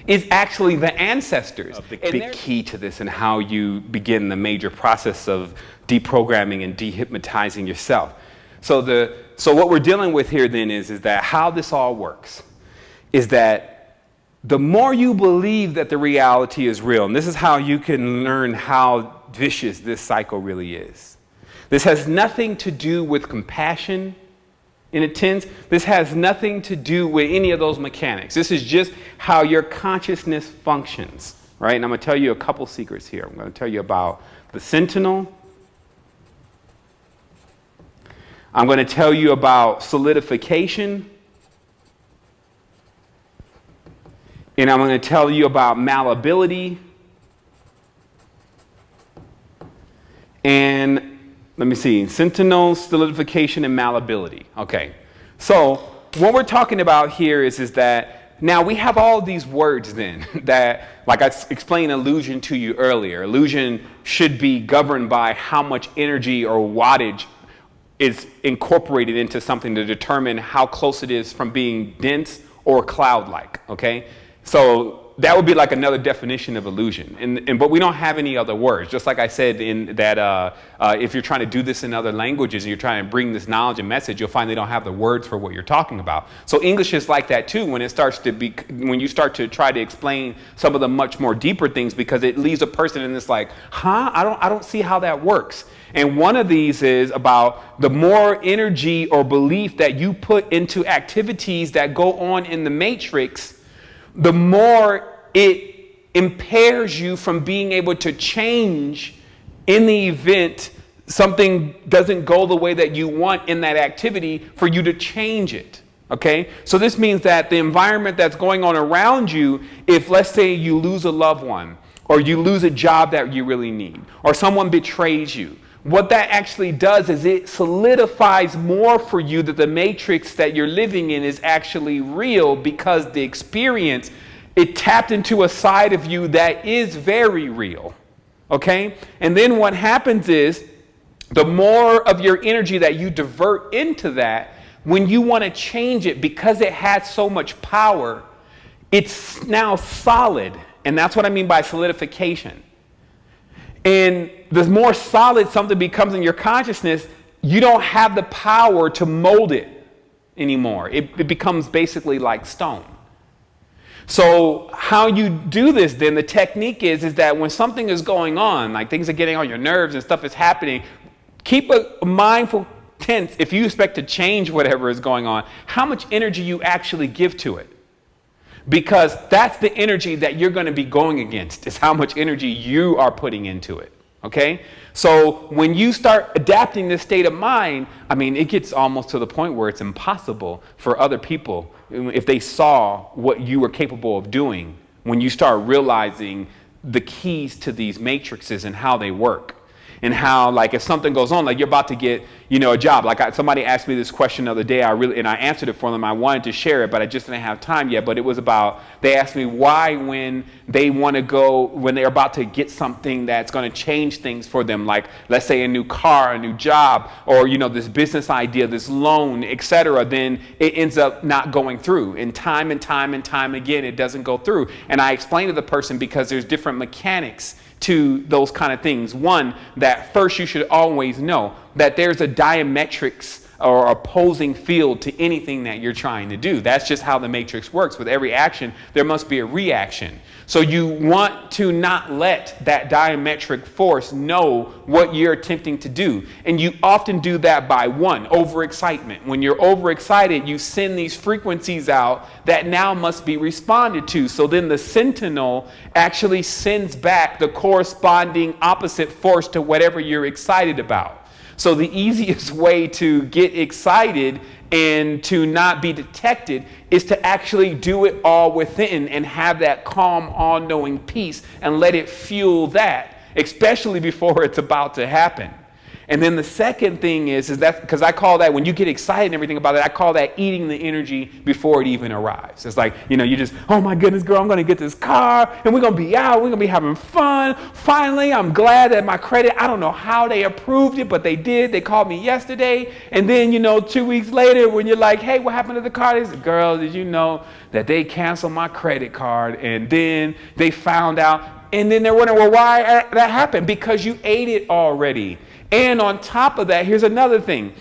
is actually the ancestors. The big key to this and how you begin the major process of deprogramming and dehypnotizing yourself. So what we're dealing with here then is that how this all works is that the more you believe that the reality is real, and this is how you can learn how vicious this cycle really is. This has nothing to do with compassion. In a tense, this has nothing to do with any of those mechanics. This is just how your consciousness functions, right? And I'm going to tell you a couple secrets here. I'm going to tell you about the sentinel. I'm going to tell you about solidification. And I'm going to tell you about malleability. And let me see, sentinel, solidification, and malleability. Okay, so what we're talking about here is that now we have all these words then that, like I explained illusion to you earlier, illusion should be governed by how much energy or wattage is incorporated into something to determine how close it is from being dense or cloud-like, okay? So that would be like another definition of illusion. But we don't have any other words. Just like I said in that if you're trying to do this in other languages and you're trying to bring this knowledge and message, you'll find they don't have the words for what you're talking about. So English is like that too when you start to try to explain some of the much more deeper things, because it leaves a person in this like, I don't see how that works. And one of these is about the more energy or belief that you put into activities that go on in the matrix, the more it impairs you from being able to change in the event something doesn't go the way that you want in that activity for you to change it. Okay? So this means that the environment that's going on around you, if let's say you lose a loved one, or you lose a job that you really need, or someone betrays you, what that actually does is it solidifies more for you that the matrix that you're living in is actually real, because the experience, it tapped into a side of you that is very real. Okay? And then what happens is the more of your energy that you divert into that, when you want to change it, because it has so much power, it's now solid. And that's what I mean by solidification. And the more solid something becomes in your consciousness, you don't have the power to mold it anymore. It becomes basically like stone. So how you do this then, the technique is that when something is going on, like things are getting on your nerves and stuff is happening, keep a mindful tense if you expect to change whatever is going on, how much energy you actually give to it. Because that's the energy that you're going to be going against, is how much energy you are putting into it. Okay? So when you start adapting this state of mind, I mean, it gets almost to the point where it's impossible for other people, if they saw what you were capable of doing, when you start realizing the keys to these matrices and how they work. And how, like, if something goes on, like you're about to get, a job. Like somebody asked me this question the other day, and I answered it for them. I wanted to share it, but I just didn't have time yet. But it was about, they asked me why when they're about to get something that's going to change things for them, like let's say a new car, a new job, or, this business idea, this loan, etc., then it ends up not going through. And time again, it doesn't go through. And I explained to the person because there's different mechanics to those kind of things. One, that first you should always know that there's a diametrics or opposing field to anything that you're trying to do. That's just how the matrix works. With every action, there must be a reaction. So you want to not let that diametric force know what you're attempting to do. And you often do that by overexcitement. When you're overexcited, you send these frequencies out that now must be responded to. So then the sentinel actually sends back the corresponding opposite force to whatever you're excited about. So the easiest way to get excited and to not be detected is to actually do it all within and have that calm, all-knowing peace and let it fuel that, especially before it's about to happen. And then the second thing is that, because I call that, when you get excited and everything about it, I call that eating the energy before it even arrives. It's like, you just, oh my goodness, girl, I'm going to get this car and we're going to be out, we're going to be having fun. Finally, I'm glad that my credit, I don't know how they approved it, but they did. They called me yesterday. And then, 2 weeks later, when you're like, hey, what happened to the car? They said, girl, did you know that they canceled my credit card? And then they found out. And then they're wondering, well, why that happened? Because you ate it already. And on top of that, here's another thing.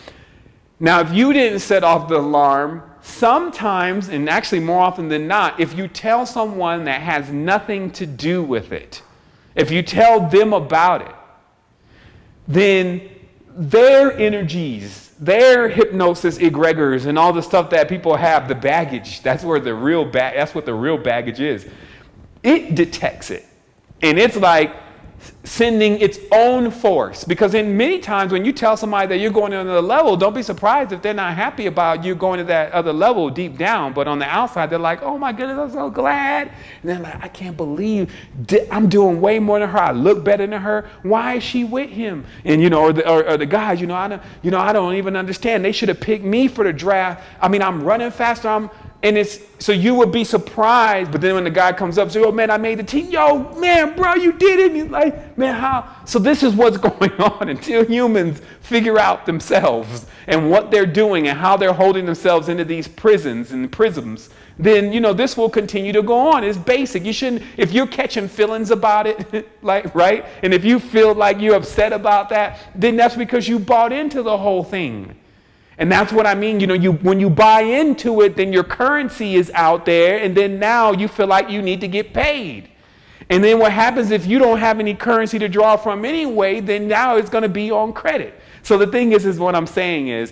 Now, if you didn't set off the alarm, sometimes, and actually more often than not, if you tell someone that has nothing to do with it, if you tell them about it, then their energies, their hypnosis egregors, and all the stuff that people have, the baggage, that's what the real baggage is. It detects it. And it's like sending its own force, because in many times when you tell somebody that you're going to another level, don't be surprised if they're not happy about you going to that other level deep down, but on the outside they're like, oh my goodness, I'm so glad. And they're like, I can't believe I'm doing way more than her, I look better than her, why is she with him? And or the guys, I don't even understand, they should have picked me for the draft. I mean, I'm running faster, and it's, so you would be surprised, but then when the guy comes up and says, oh man, I made the team. Yo, man, bro, you did it. And he's like, man, how? So this is what's going on until humans figure out themselves and what they're doing and how they're holding themselves into these prisons and prisms. Then, this will continue to go on. It's basic. You shouldn't, if you're catching feelings about it, right? And if you feel like you're upset about that, then that's because you bought into the whole thing. And that's what I mean, when you buy into it, then your currency is out there, and then now you feel like you need to get paid. And then what happens if you don't have any currency to draw from anyway, then now it's going to be on credit. So the thing is what I'm saying is,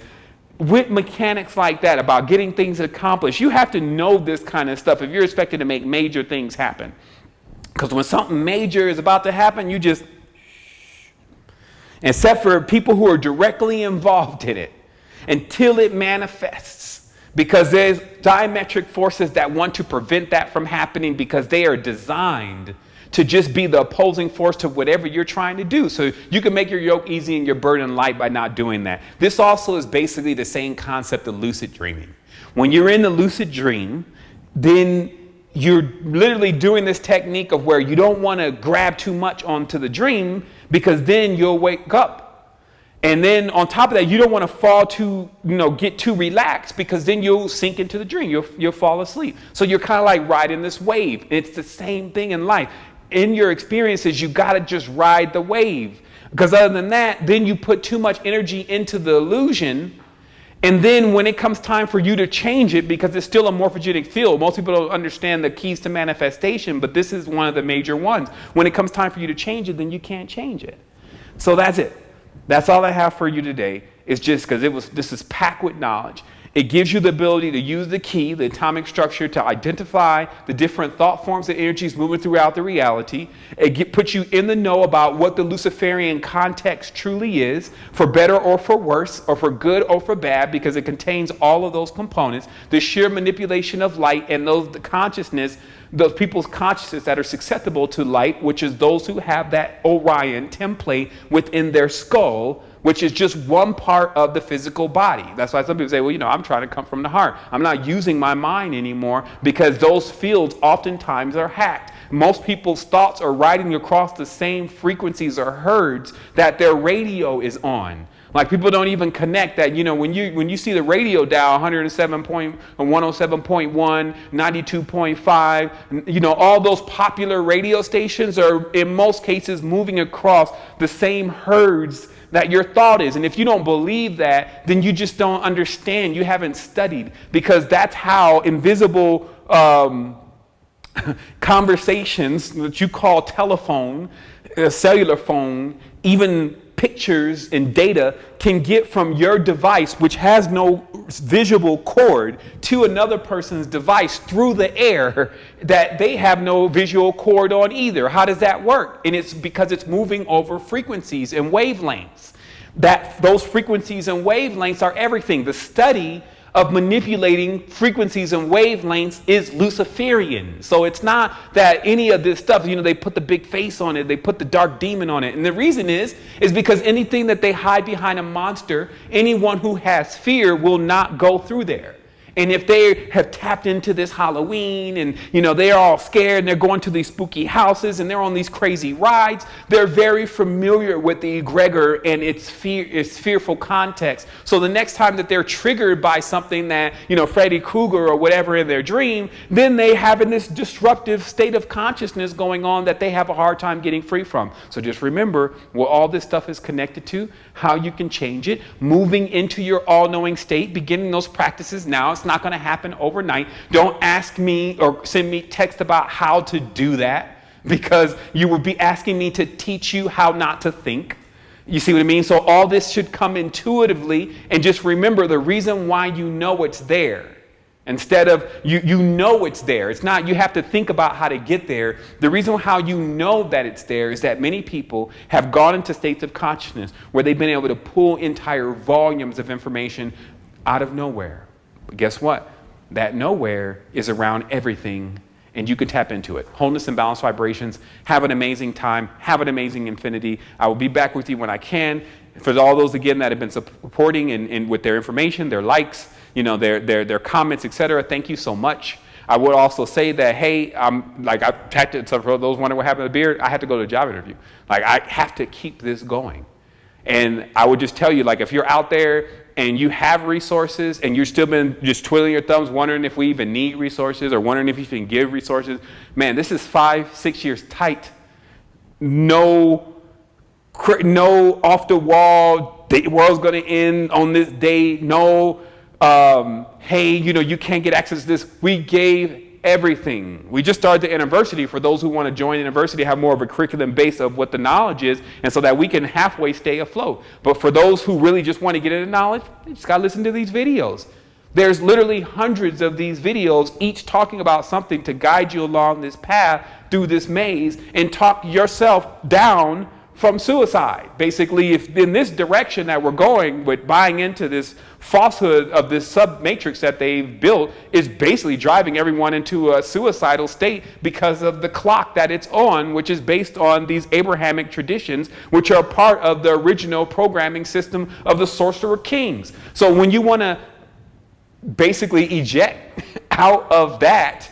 with mechanics like that, about getting things accomplished, you have to know this kind of stuff if you're expected to make major things happen. Because when something major is about to happen, you just, except for people who are directly involved in it, until it manifests, because there's diametric forces that want to prevent that from happening, because they are designed to just be the opposing force to whatever you're trying to do. So you can make your yoke easy and your burden light by not doing that. This also is basically the same concept of lucid dreaming. When you're in the lucid dream, then you're literally doing this technique of where you don't want to grab too much onto the dream, because then you'll wake up. And then on top of that, you don't want to fall too, get too relaxed, because then you'll sink into the dream. You'll fall asleep. So you're kind of like riding this wave. It's the same thing in life. In your experiences, you got to just ride the wave, because other than that, then you put too much energy into the illusion. And then when it comes time for you to change it, because it's still a morphogenic field, most people don't understand the keys to manifestation, but this is one of the major ones. When it comes time for you to change it, then you can't change it. So that's it. That's all I have for you today. It's just because this is packed with knowledge. It gives you the ability to use the key, the atomic structure, to identify the different thought forms and energies moving throughout the reality. It puts you in the know about what the Luciferian context truly is, for better or for worse, or for good or for bad, because it contains all of those components. The sheer manipulation of light and the consciousness, those people's consciousness that are susceptible to light, which is those who have that Orion template within their skull, which is just one part of the physical body. That's why some people say, well, I'm trying to come from the heart. I'm not using my mind anymore, because those fields oftentimes are hacked. Most people's thoughts are riding across the same frequencies or hertz that their radio is on. Like, people don't even connect that, when you see the radio dial 107.1, 92.5, all those popular radio stations are in most cases moving across the same hertz that your thought is. And if you don't believe that, then you just don't understand. You haven't studied, because that's how invisible conversations that you call telephone, cellular phone, even pictures and data can get from your device, which has no visible cord, to another person's device through the air that they have no visual cord on either. How does that work? And it's because it's moving over frequencies and wavelengths. Those frequencies and wavelengths are everything. The study of manipulating frequencies and wavelengths is Luciferian. So it's not that any of this stuff, they put the big face on it, they put the dark demon on it. And the reason is because anything that they hide behind a monster, anyone who has fear will not go through there. And if they have tapped into this Halloween and, they're all scared and they're going to these spooky houses and they're on these crazy rides, they're very familiar with the egregor and its fearful context. So the next time that they're triggered by something that, Freddy Krueger or whatever in their dream, then they have in this disruptive state of consciousness going on that they have a hard time getting free from. So just remember what all this stuff is connected to, how you can change it, moving into your all-knowing state, beginning those practices now. It's not going to happen overnight. Don't ask me or send me text about how to do that, because you would be asking me to teach you how not to think. You see what I mean? So all this should come intuitively, and just remember the reason why you know it's there. Instead of you know it's there. It's not you have to think about how to get there. The reason how you know that it's there is that many people have gone into states of consciousness where they've been able to pull entire volumes of information out of nowhere. But guess what? That nowhere is around everything, and you can tap into it. Wholeness and balanced vibrations. Have an amazing time. Have an amazing infinity. I will be back with you when I can. For all those, again, that have been supporting and with their information, their likes, their comments, etc. Thank you so much. I would also say that, hey, so for those wondering what happened to the beard, I had to go to a job interview. I have to keep this going. And I would just tell you, if you're out there and you have resources and you've still been just twiddling your thumbs, wondering if we even need resources or wondering if you can give resources, man, this is 5-6 years tight. No off the wall, the world's going to end on this day. No, hey, you can't get access to this. We gave everything. We just started the Innerversity for those who want to join Innerversity, have more of a curriculum base of what the knowledge is, and so that we can halfway stay afloat. But for those who really just want to get into knowledge, you just got to listen to these videos. There's literally hundreds of these videos, each talking about something to guide you along this path through this maze and talk yourself down from suicide. Basically, if in this direction that we're going with buying into this falsehood of this sub-matrix that they've built is basically driving everyone into a suicidal state because of the clock that it's on, which is based on these Abrahamic traditions, which are part of the original programming system of the Sorcerer Kings. So when you want to basically eject out of that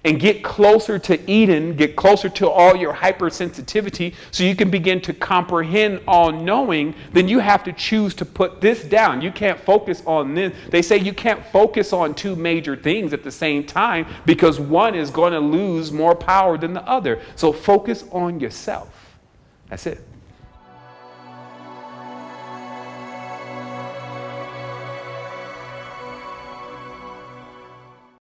and get closer to Eden, get closer to all your hypersensitivity so you can begin to comprehend all knowing, then you have to choose to put this down. You can't focus on this. They say you can't focus on two major things at the same time because one is going to lose more power than the other. So focus on yourself. That's it.